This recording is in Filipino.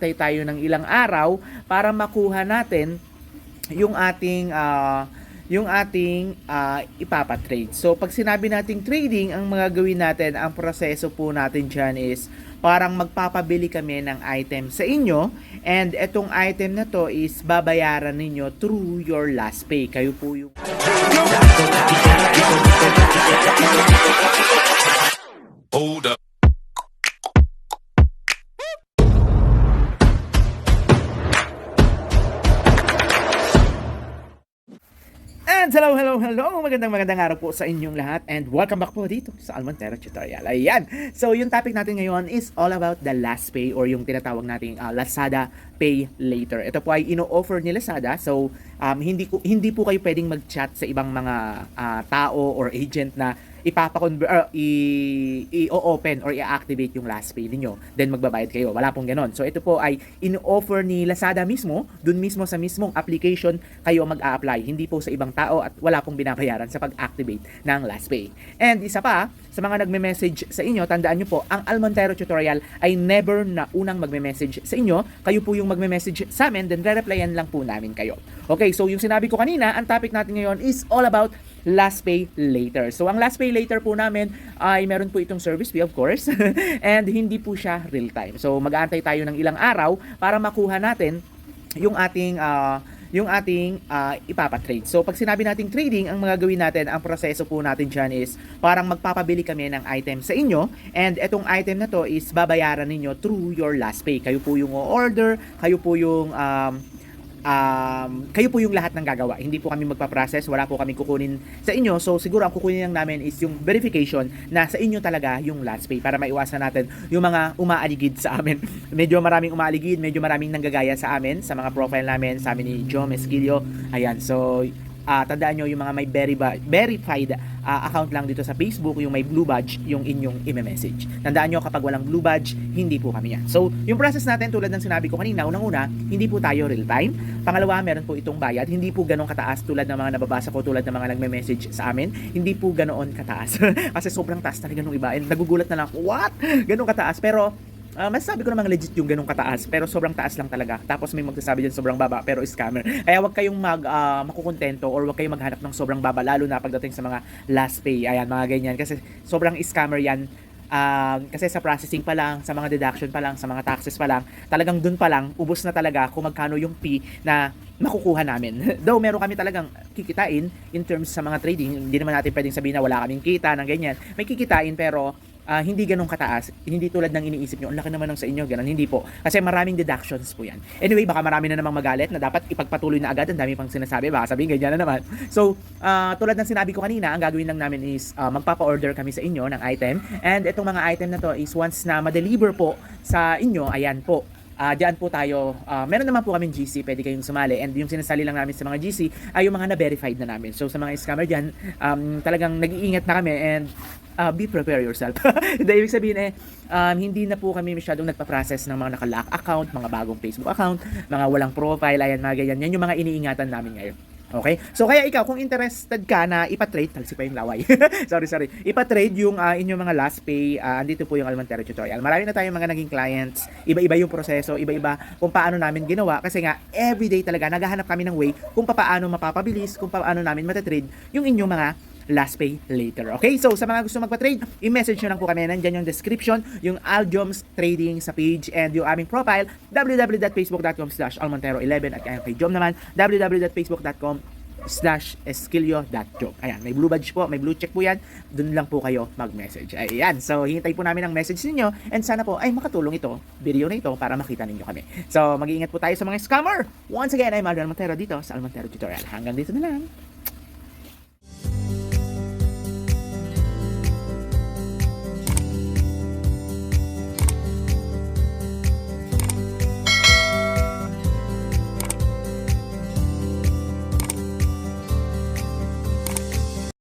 mag-aantay tayo ng ilang araw para makuha natin yung ating ipapatrade. So pag sinabi nating trading, ang mga gawin natin, ang proseso po natin dyan is parang magpapabili kami ng item sa inyo, and etong item na to is babayaran ninyo through your last pay. Kayo po yung Hold up. And hello, magandang araw po sa inyong lahat, and welcome back po dito sa Almontero Tutorial. Ayan, so yung topic natin ngayon is all about the last pay, or yung tinatawag nating Lazada Pay Later. Ito po ay ino-offer ni Lazada, so hindi po kayo pwedeng mag-chat sa ibang mga tao or agent na i-open or i-activate yung last pay niyo, then magbabayad kayo. Wala pong ganon. So ito po ay in-offer ni Lazada mismo, dun mismo sa mismong application kayo mag-a-apply, hindi po sa ibang tao, at wala pong binabayaran sa pag-activate ng last pay. And isa pa, sa mga nagme-message sa inyo, tandaan nyo po, ang Almontero Tutorial ay never na unang magme-message sa inyo. Kayo po yung magme-message sa amin, then re-replyan lang po namin kayo. Okay, so yung sinabi ko kanina, ang topic natin ngayon is all about last pay later. So ang last pay later po namin ay meron po itong service fee, of course, and hindi po siya real time. So mag-aantay tayo ng ilang araw para makuha natin yung ating ipapatrade. So pag sinabi nating trading, ang mga gawin natin, ang proseso po natin dyan is parang magpapabili kami ng item sa inyo, and etong item na to is babayaran ninyo through your last pay. Kayo po yung order, kayo po yung lahat ng gagawa. Hindi po kami magpa-process, wala po kami kukunin sa inyo. So siguro ang kukunin lang namin is yung verification na sa inyo talaga yung last pay, para maiwasan natin yung mga umaaligid sa amin. Medyo maraming umaaligid, medyo maraming nanggagaya sa amin, sa mga profile namin, sa amin ni Joe Mesquilio. Ayan, so tandaan nyo, yung mga may verified account lang dito sa Facebook, yung may blue badge, yung inyong i-message. Tandaan nyo, kapag walang blue badge, hindi po kami yan. So, yung process natin, tulad ng sinabi ko kanina, unang-una, hindi po tayo real time. Pangalawa, meron po itong bayad. Hindi po ganun kataas tulad ng mga nababasa ko, tulad ng mga nagme-message sa amin. Hindi po ganoon kataas. Kasi sobrang taas talaga nung iba. And nagugulat na lang, what? Ganun kataas. Pero masasabi ko namang legit yung ganung kataas, pero sobrang taas lang talaga. Tapos may magsasabi dyan sobrang baba, pero scammer. Kaya wag kayong makukontento, or wag kayong maghanap ng sobrang baba, lalo na pagdating sa mga last pay. Ayan, mga ganyan. Kasi sobrang scammer yan. Kasi sa processing pa lang, sa mga deduction pa lang, sa mga taxes pa lang, talagang dun pa lang, ubos na talaga kung magkano yung fee na makukuha namin. Though meron kami talagang kikitain in terms sa mga trading, hindi naman natin pwedeng sabihin na wala kaming kita ng ganyan. May kikitain, pero hindi ganun kataas, hindi tulad ng iniisip nyo, ang laki naman ng sa inyo, ganun, hindi po. Kasi maraming deductions po yan. Anyway, baka marami na namang magalit na dapat ipagpatuloy na agad, ang dami pang sinasabi, baka sabihin ganyan na naman. So, tulad ng sinabi ko kanina, ang gagawin lang namin is magpapa-order kami sa inyo ng item, and itong mga item na to is once na ma-deliver po sa inyo, ayan po, diyan po tayo, meron naman po kaming GC, pwede kayong sumali, and yung sinasali lang namin sa mga GC ay yung mga na-verified na namin. So sa mga scammer dyan, talagang nag-iingat na kami, and be prepare yourself. Ibig sabihin hindi na po kami masyadong nagpa-process ng mga naka-lock account, mga bagong Facebook account, mga walang profile, ayan, mga ganyan. Yan yung mga iniingatan namin ngayon. Okay? So kaya ikaw, kung interested ka na ipa-trade, talsi pa yung laway. sorry. Ipa-trade yung inyong mga last pay, andito po yung Almontero Tutorial. Marami na tayong mga naging clients, iba-iba yung proseso, iba-iba kung paano namin ginawa, kasi nga everyday talaga naghahanap kami ng way kung paano mapapabilis, kung paano namin matatrade yung inyong mga last pay later. Okay? So sa mga gusto magpa-trade, i-message nyo lang po kami. Nandyan yung description, yung Aljoms Trading sa page, and yung aming profile, www.facebook.com/almontero11, at kay Jom naman, www.facebook.com/esquilio.job. Ayan, may blue badge po, may blue check po yan. Doon lang po kayo mag-message. Ayan, so hintay po namin ang message ninyo, and sana po ay makatulong ito, video na ito, para makita ninyo kami. So mag-iingat po tayo sa mga scammer. Once again, I'm Adrian Montero dito sa Almontero Tutorial. Hanggang dito na lang.